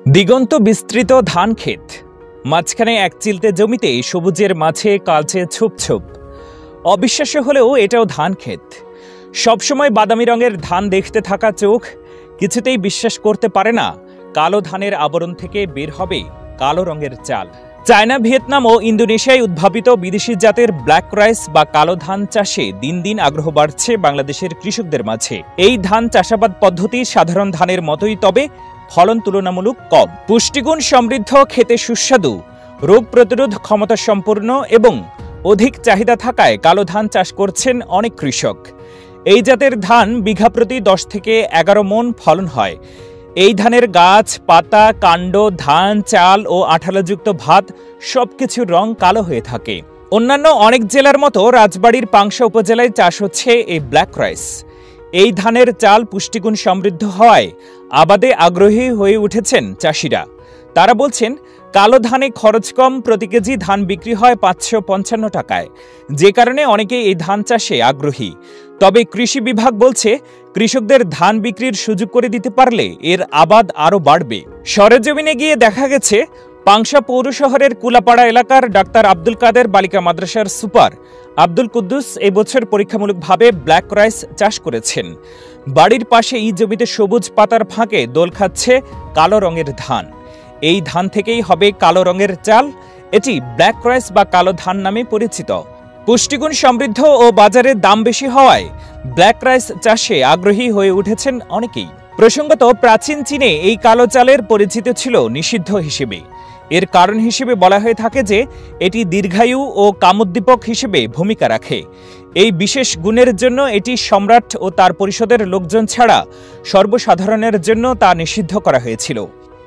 দিগন্ত বিস্তৃত ধান ক্ষেত, মাঝখানে এক চিলতে জমিতে সবুজের মাঝে কালচে ছোপ ছোপ। অবিশ্বাস্য হলেও এটাও ধান ক্ষেত। সবসময় বাদামি রঙের ধান দেখতে থাকা চোখ কিছুতেই বিশ্বাস করতে পারে না কালো ধানের আবরণ থেকে বের হবে কালো রঙের চাল। চায়না, ভিয়েতনাম ও ইন্দোনেশিয়ায় উদ্ভাবিত বিদেশি জাতের ব্ল্যাক রাইস বা কালো ধান চাষে দিন দিন আগ্রহ বাড়ছে বাংলাদেশের কৃষকদের মাঝে। এই ধান চাষাবাদ পদ্ধতি সাধারণ ধানের মতোই, তবে ফলন তুলনামূলক কম। পুষ্টিগুণ সমৃদ্ধ, খেতে সুস্বাদু, রোগ প্রতিরোধ ক্ষমতা সম্পন্ন এবং অধিক চাহিদা থাকায় কালো ধান চাষ করছেন অনেক কৃষক। এই জাতের ধান বিঘা প্রতি 10 থেকে 11 মণ ফলন হয়। এই ধানের গাছ, পাতা, কাণ্ড, ধান, চাল ও আঠালোযুক্ত ভাত সবকিছুর রং কালো হয়ে থাকে। অন্যান্য অনেক জেলার মতো রাজবাড়ীর পাংশা উপজেলায় চাষ হচ্ছে এই ব্ল্যাক রাইস। এই ধানের চাল পুষ্টিগুণ সমৃদ্ধ হওয়ায় আবাদে আগ্রহী হয়ে উঠেছেন চাষিরা। তারা বলছেন, কালো ধানে খরচ কম, প্রতি কেজি ধান বিক্রি হয় 555 টাকায়, যে কারণে অনেকেই এই ধান চাষে আগ্রহী। তবে কৃষি বিভাগ বলছে, কৃষকদের ধান বিক্রির সুযোগ করে দিতে পারলে এর আবাদ আরও বাড়বে। সরেজমিনে গিয়ে দেখা গেছে, পাংশা পৌর শহরের কুলাপাড়া এলাকার ডাক্তার আব্দুল কাদের বালিকা মাদ্রাসার সুপার আব্দুল কুদ্দুস এবছর পরীক্ষামূলকভাবে ব্ল্যাক রাইস চাষ করেছেন। বাড়ির পাশে এই জমিতে সবুজ পাতার ফাঁকে দোল খাচ্ছে কালো রঙের ধান। এই ধান থেকেই হবে কালো রঙের চাল। এটি ব্ল্যাক রাইস বা কালো ধান নামে পরিচিত। পুষ্টিগুণ সমৃদ্ধ ও বাজারে দাম বেশি হওয়ায় ব্ল্যাক রাইস চাষে আগ্রহী হয়ে উঠেছেন অনেকেই। প্রসঙ্গত, প্রাচীন চীনে এই কালো চালের পরিচিত ছিল নিষিদ্ধ হিসেবে। এর কারণ হিসেবে বলা হয়ে থাকে যে এটি দীর্ঘায়ু ও কামোদ্দীপক হিসেবে ভূমিকা রাখে। এই বিশেষ গুণের জন্য এটি সম্রাট ও তার পরিষদের লোকজন ছাড়া সর্বসাধারণের জন্য তা নিষিদ্ধ করা হয়েছিল।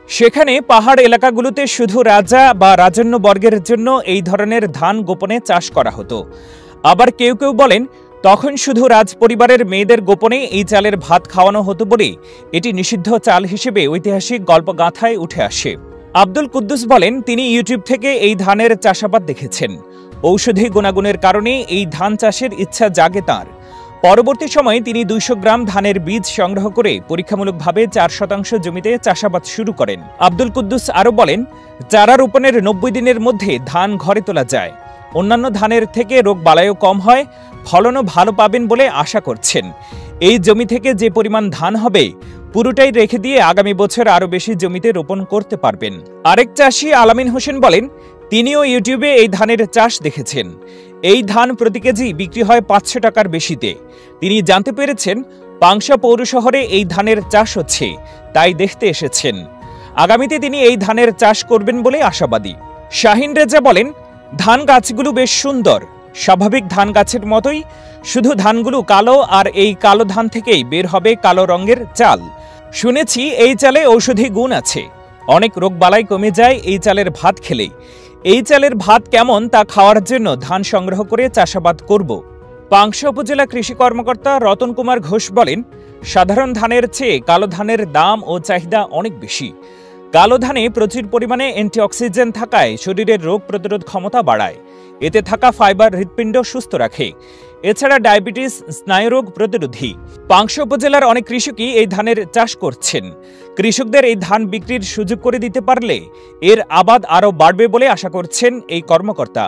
সেখানে পাহাড় এলাকাগুলোতে শুধু রাজা বা রাজন্য বর্গের জন্য এই ধরনের ধান গোপনে চাষ করা হতো। আবার কেউ কেউ বলেন, তখন শুধু রাজ পরিবারের মেয়েদের গোপনে এই চালের ভাত খাওয়ানো হতো বলে এটি নিষিদ্ধ চাল হিসেবে ঐতিহাসিক গল্পগাথায় উঠে আসে। আব্দুল কুদ্দুস বলেন, তিনি ইউটিউব থেকে এই ধানের চাষাবাদ দেখেছেন। ঔষধি গুণাগুণের কারণে এই ধান চাষের ইচ্ছা জাগে তাঁর। পরবর্তী সময়ে তিনি 200 গ্রাম ধানের বীজ সংগ্রহ করে পরীক্ষামূলকভাবে 4% জমিতে চাষাবাদ শুরু করেন। আব্দুল কুদ্দুস আরও বলেন, চারা রোপণের 90 দিনের মধ্যে ধান ঘরে তোলা যায়। অন্যান্য ধানের থেকে রোগ বালাইও কম হয়, ফলনও ভালো পাবেন বলে আশা করছেন। এই জমি থেকে যে পরিমাণ ধান হবে পুরোটাই রেখে দিয়ে আগামী বছর আরও বেশি জমিতে রোপণ করতে পারবেন। আরেক চাষি আলামিন হোসেন বলেন, তিনিও ইউটিউবে এই ধানের চাষ দেখেছেন। এই ধান প্রতি কেজি বিক্রি হয় 500 টাকার বেশিতে। তিনি জানতে পেরেছেন পাংশা পৌর শহরে এই ধানের চাষ হচ্ছে, তাই দেখতে এসেছেন। আগামীতে তিনি এই ধানের চাষ করবেন বলে আশাবাদী। শাহিন রেজা বলেন, ধান গাছগুলো বেশ সুন্দর, স্বাভাবিক ধান গাছের মতোই, শুধু ধানগুলো কালো, আর এই কালো ধান থেকেই বের হবে কালো রঙের চাল। শুনেছি এই চালে ঔষধি গুণ আছে, অনেক রোগবালাই কমে যায় এই চালের ভাত খেলেই। এই চালের ভাত কেমন তা খাওয়ার জন্য ধান সংগ্রহ করে চাষাবাদ করব। পাংশা উপজেলা কৃষি কর্মকর্তা রতন কুমার ঘোষ বলেন, সাধারণ ধানের চেয়ে কালো ধানের দাম ও চাহিদা অনেক বেশি। কালো ধানে প্রচুর পরিমাণে অ্যান্টিঅক্সিডেন্ট থাকায় শরীরের রোগ প্রতিরোধ ক্ষমতা বাড়ায়। এতে থাকা ফাইবার হৃৎপিণ্ড সুস্থ রাখে। এছাড়া ডায়াবেটিস, স্নায়ুরোগ প্রতিরোধী। পাংশা উপজেলার অনেক কৃষকই এই ধানের চাষ করছেন। কৃষকদের এই ধান বিক্রির সুযোগ করে দিতে পারলে এর আবাদ আরও বাড়বে বলে আশা করছেন এই কর্মকর্তা।